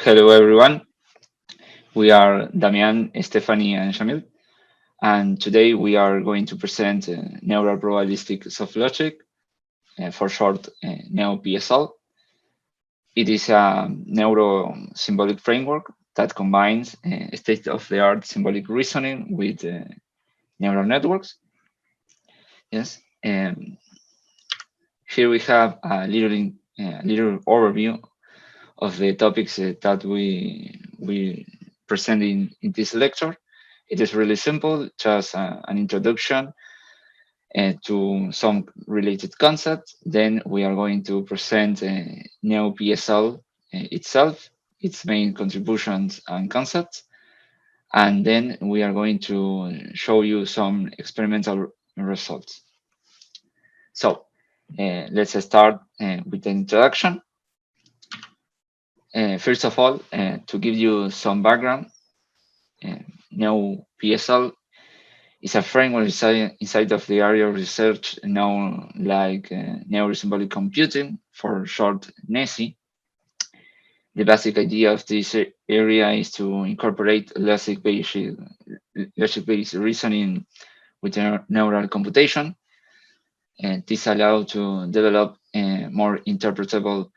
Hello, everyone. We are Damian, Stephanie, and Shamil, and today we are going to present neural probabilistic soft logic, for short, NeuPSL. It is a neuro symbolic framework that combines state-of-the-art symbolic reasoning with neural networks. Yes, here we have a little overview of the topics that we present in this lecture. It is really simple, just an introduction to some related concepts. Then we are going to present NeuPSL itself, its main contributions and concepts. And then we are going to show you some experimental results. So let's start with the introduction. First of all, to give you some background, NeuPSL is a framework inside of the area of research known like Neurosymbolic computing, for short NeSy. The basic idea of this area is to incorporate logic-based reasoning with neural computation. And this allows to develop a more interpretable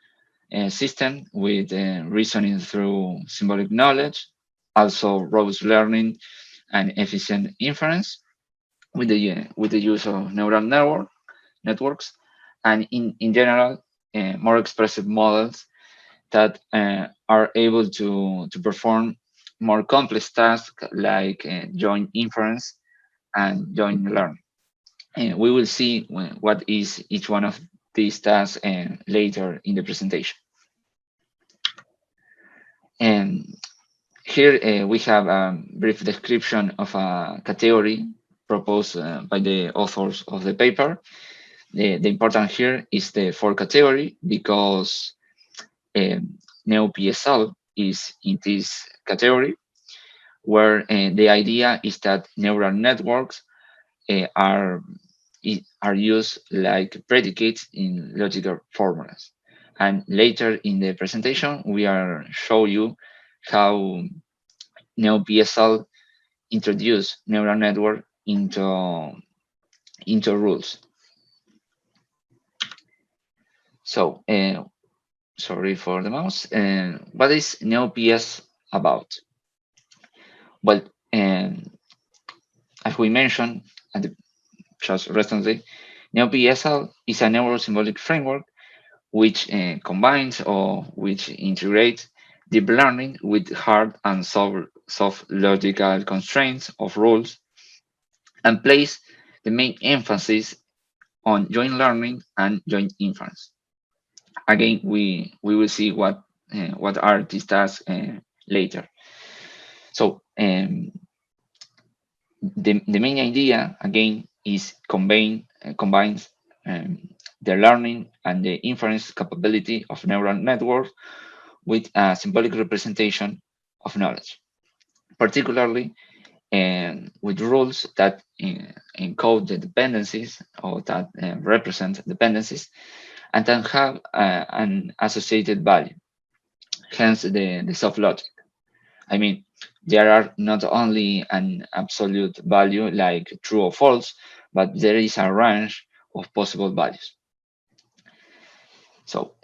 system with reasoning through symbolic knowledge, also robust learning and efficient inference with the use of neural networks, and in general, more expressive models that are able to perform more complex tasks like joint inference and joint learning. We will see what is each one of these tasks later in the presentation. And here we have a brief description of a category proposed by the authors of the paper. The important here is the fourth category because NeuPSL is in this category, where the idea is that neural networks are used like predicates in logical formulas. And later in the presentation, we are show you how NeuPSL introduce neural network into rules. So, sorry for the mouse. What is NeuPS about? Well, as we mentioned just recently, NeuPSL is a neurosymbolic framework which combines or which integrates deep learning with hard and soft logical constraints of rules, and place the main emphasis on joint learning and joint inference. Again, we will see what are these tasks later. So the main idea again is combines the learning and the inference capability of neural networks with a symbolic representation of knowledge, particularly with rules that encode the dependencies or that represent dependencies and then have an associated value, hence the soft logic. I mean, there are not only an absolute value like true or false, but there is a range of possible values. So,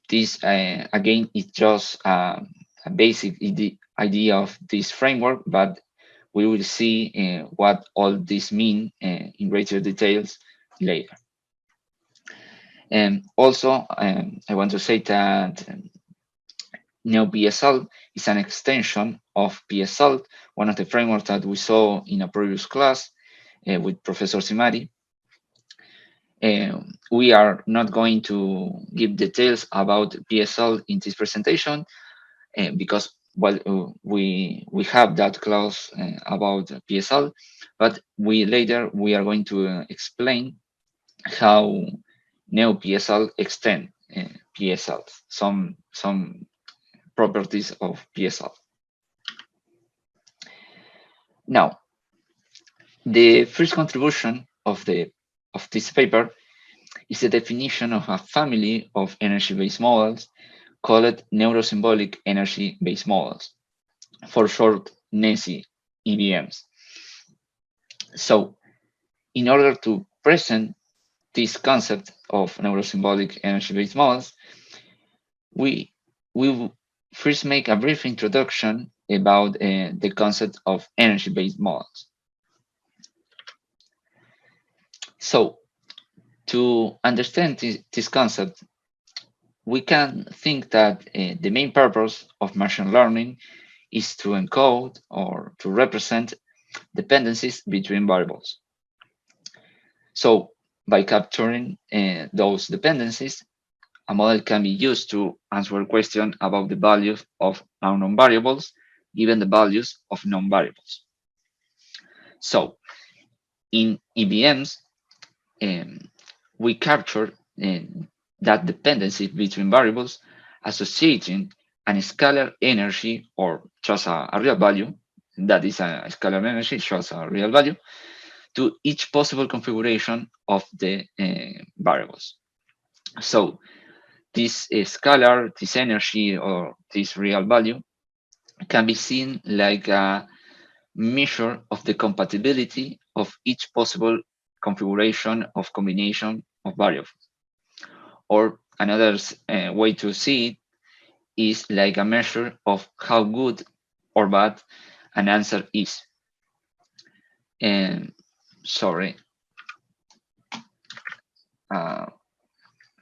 this again is just a basic idea of this framework, but we will see what all this mean in greater details later. And also, I want to say that NeuPSL is an extension of PSL, one of the frameworks that we saw in a previous class with Professor Simari. We are not going to give details about PSL in this presentation because we have that clause about PSL, but later we are going to explain how NeuPSL extend PSL, some properties of PSL. Now, the first contribution of this paper is the definition of a family of energy-based models called Neurosymbolic Energy-Based Models, for short NeSy EBMs. So, in order to present this concept of neurosymbolic energy-based models, we will first make a brief introduction about the concept of energy-based models. So, to understand this concept, we can think that the main purpose of machine learning is to encode or to represent dependencies between variables. So, by capturing those dependencies, a model can be used to answer a question about the values of unknown variables given the values of known variables. So, in EBMs, we capture that dependency between variables associating a scalar energy or just a real value, that is a scalar energy, just a real value, to each possible configuration of the variables. So this scalar, this energy, or this real value can be seen like a measure of the compatibility of each possible configuration of combination of variables. Or another way to see it is like a measure of how good or bad an answer is. And sorry.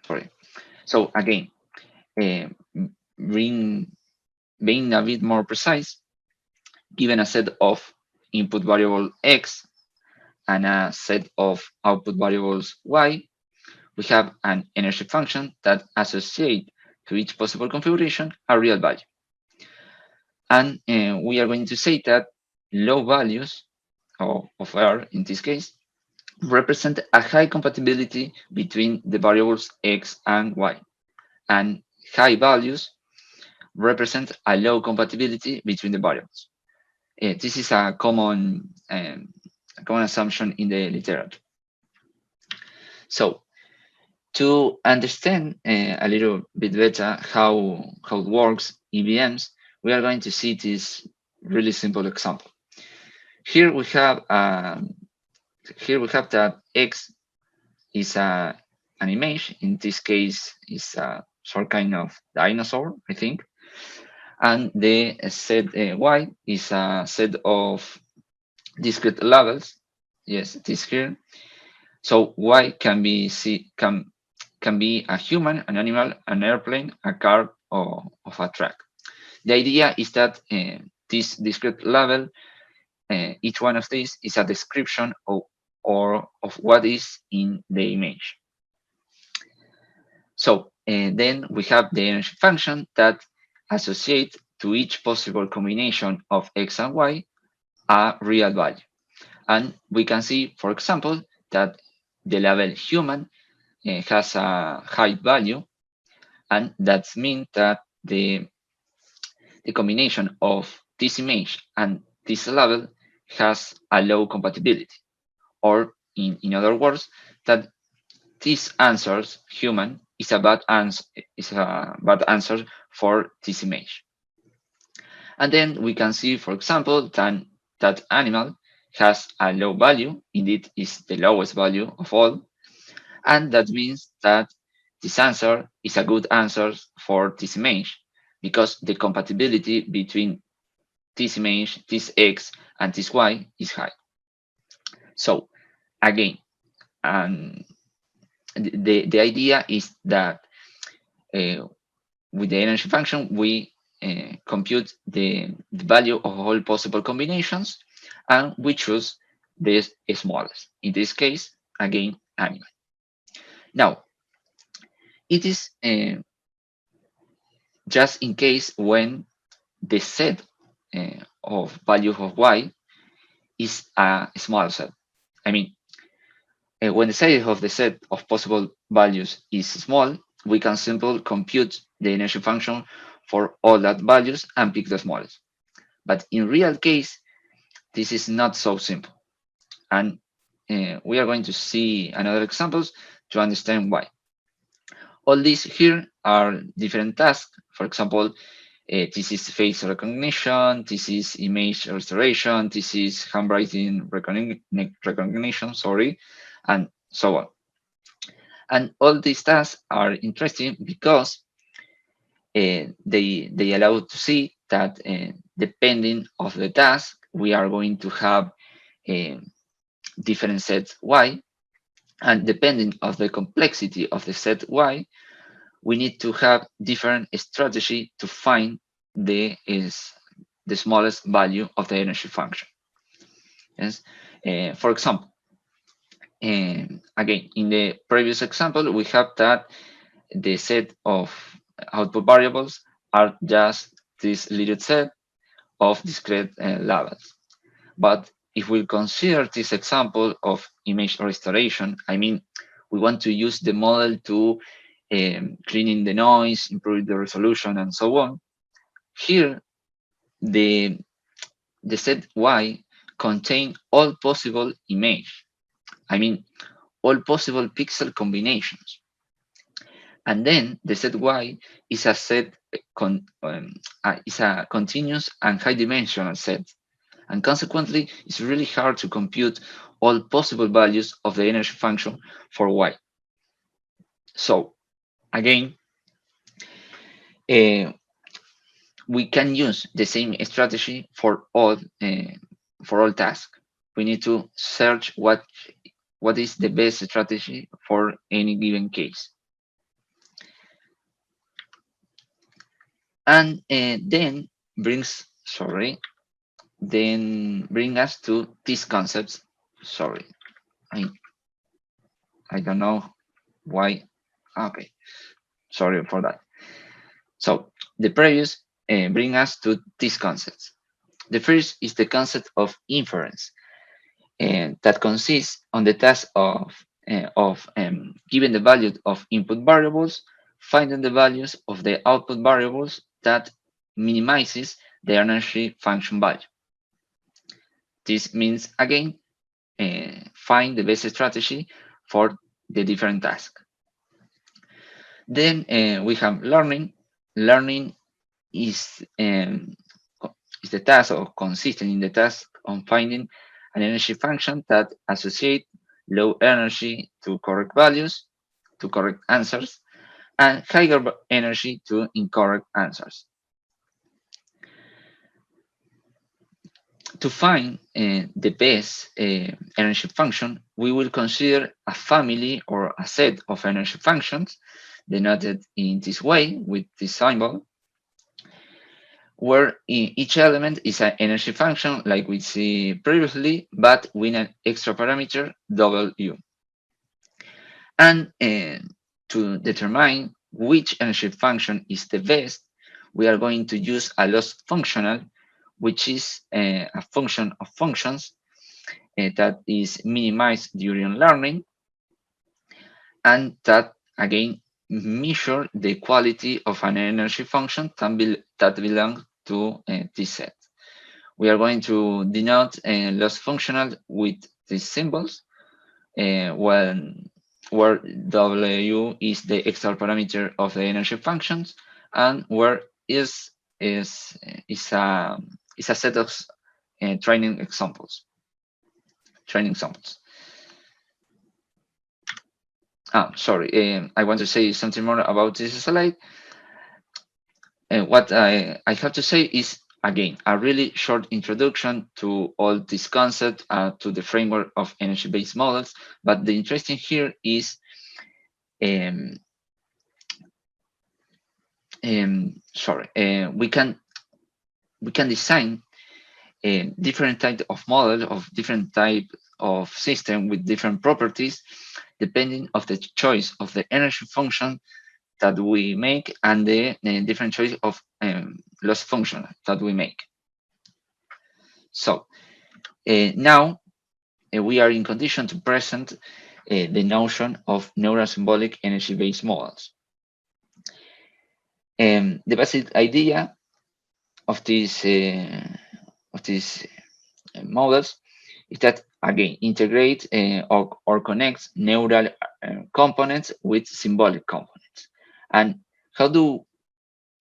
Sorry. So again, being a bit more precise, given a set of input variable x and a set of output variables y, we have an energy function that associates to each possible configuration a real value. And we are going to say that low values of R in this case represent a high compatibility between the variables x and y, and high values represent a low compatibility between the variables. This is a common assumption in the literature. So, to understand a little bit better how it works EBMs, we are going to see this really simple example. Here we have that X is an image. In this case, is some kind of dinosaur, I think, and the set Y is a set of discrete levels. Yes, this here. So Y can be can be a human, an animal, an airplane, a car, or of a truck. The idea is that this discrete level, each one of these is a description of what is in the image. So then we have the energy function that associates to each possible combination of x and y a real value. And we can see, for example, that the level human has a high value, and that means that the combination of this image and this level has a low compatibility, or in other words, that this answers human is a bad answer for this image. And then we can see, for example, that animal has a low value, indeed is the lowest value of all, and that means that this answer is a good answer for this image, because the compatibility between this image, this x, and this y is high. So again, the idea is that with the energy function, we compute the value of all possible combinations, and we choose the smallest. In this case, again, animal. Now, it is just in case when the set of values of y is a small set. I mean, when the size of the set of possible values is small, we can simply compute the energy function for all that values and pick the smallest. But in real case, this is not so simple. And we are going to see another examples to understand why. All this here are different tasks. For example, this is face recognition, this is image restoration, this is handwriting recognition, sorry, and so on. And all these tasks are interesting because they allow to see that depending of the task, we are going to have different sets Y, and depending of the complexity of the set Y, we need to have different strategy to find the smallest value of the energy function. Yes. For example, again, in the previous example, we have that the set of output variables are just this little set of discrete levels. But if we consider this example of image restoration, I mean, we want to use the model to cleaning the noise, improve the resolution, and so on. Here, the set Y contain all possible image. I mean, all possible pixel combinations. And then the set Y is a set is a continuous and high dimensional set. And consequently, it's really hard to compute all possible values of the energy function for Y. So again, we can use the same strategy for all tasks. We need to search what is the best strategy for any given case. And then bring us to these concepts. Sorry, I don't know why. Okay, sorry for that. So the previous bring us to these concepts. The first is the concept of inference, that consists on the task of given the value of input variables, finding the values of the output variables that minimizes the energy function value. This means, again, find the best strategy for the different tasks. Then we have learning. Learning is the task, or consistent in the task on finding an energy function that associate low energy to correct values, to correct answers, and higher energy to incorrect answers. To find the best energy function, we will consider a family or a set of energy functions denoted in this way with this symbol, where each element is an energy function like we see previously, but with an extra parameter W. And to determine which energy function is the best, we are going to use a loss functional, which is a function of functions that is minimized during learning, and that again measure the quality of an energy function that belongs to this set. We are going to denote loss functional with these symbols, where W is the extra parameter of the energy functions, and where is a set of training examples. Sorry, I want to say something more about this slide. What I have to say is, again, a really short introduction to all this concept, to the framework of energy-based models. But the interesting here is, we can design different type of model of different type of system with different properties, depending of the choice of the energy function that we make and the different choice of loss function that we make. So now we are in condition to present the notion of neurosymbolic energy-based models. The basic idea of these models is that, again, integrate or connect neural components with symbolic components. And How do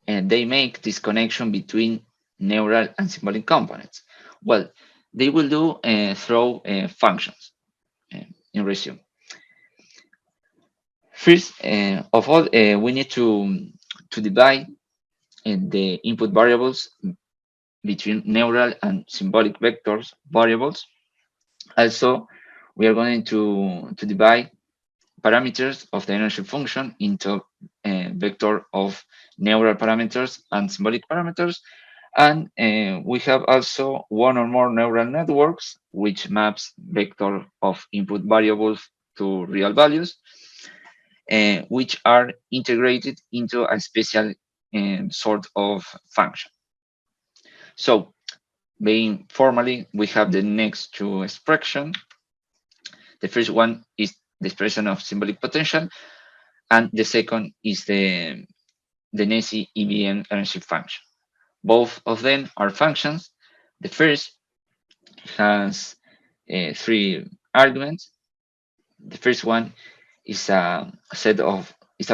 they make this connection between neural and symbolic components? Well, they will do through functions. In resume, first of all, we need to divide the input variables between neural and symbolic vectors variables. Also, we are going to divide parameters of the energy function into a vector of neural parameters and symbolic parameters. And we have also one or more neural networks, which maps vector of input variables to real values, which are integrated into a special sort of function. So, being formally, we have the next two expressions. The first one is the expression of symbolic potential, and the second is the NeSy EBM energy function. Both of them are functions. The first has three arguments. The first one is a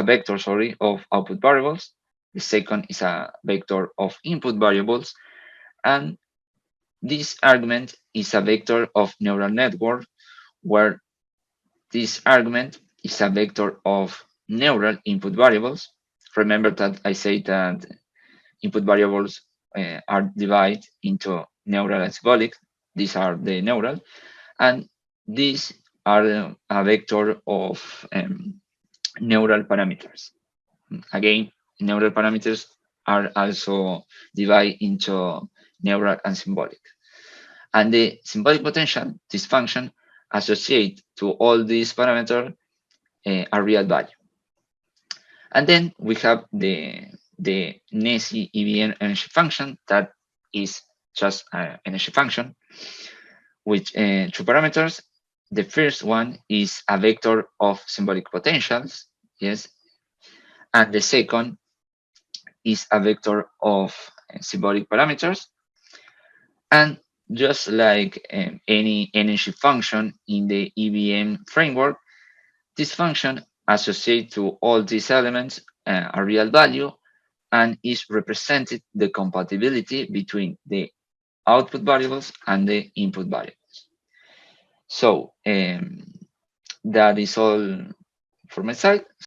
vector, of output variables. The second is a vector of input variables, and this argument is a vector of neural network, where this argument is a vector of neural input variables. Remember that I said that input variables are divided into neural and symbolic. These are the neural, and these are a vector of neural parameters. Again, neural parameters are also divided into neural and symbolic. And the symbolic potential, this function, associate to all these parameters a real value. And then we have the NeSy EBM energy function that is just an energy function with two parameters. The first one is a vector of symbolic potentials, yes, and the second is a vector of symbolic parameters. And just like any energy function in the EBM framework, this function associates to all these elements a real value and is represented the compatibility between the output variables and the input variables. So that is all for my side.